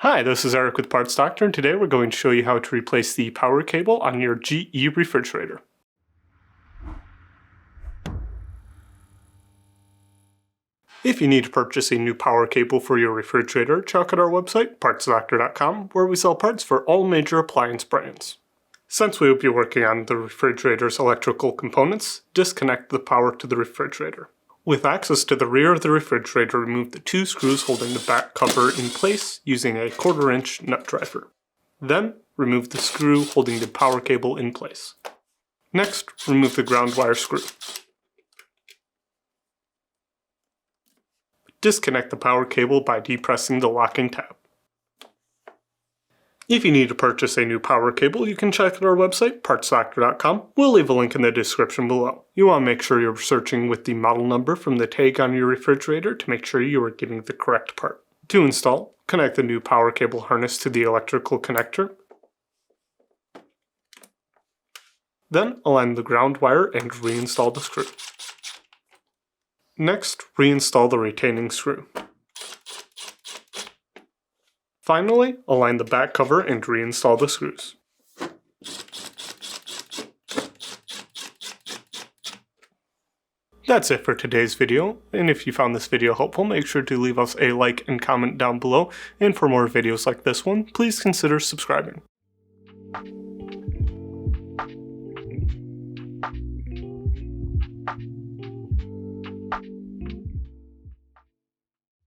Hi, this is Eric with Parts Doctor, and today we're going to show you how to replace the power cable on your GE refrigerator. If you need to purchase a new power cable for your refrigerator, check out our website, partsdoctor.com, where we sell parts for all major appliance brands. Since we will be working on the refrigerator's electrical components, disconnect the power to the refrigerator. With access to the rear of the refrigerator, remove the two screws holding the back cover in place using a 1/4-inch nut driver. Then, remove the screw holding the power cable in place. Next, remove the ground wire screw. Disconnect the power cable by depressing the locking tab. If you need to purchase a new power cable, you can check out our website, partsdoctor.com. We'll leave a link in the description below. You want to make sure you're searching with the model number from the tag on your refrigerator to make sure you are getting the correct part. To install, connect the new power cable harness to the electrical connector. Then align the ground wire and reinstall the screw. Next, reinstall the retaining screw. Finally, align the back cover and reinstall the screws. That's it for today's video, and if you found this video helpful, make sure to leave us a like and comment down below, and for more videos like this one, please consider subscribing.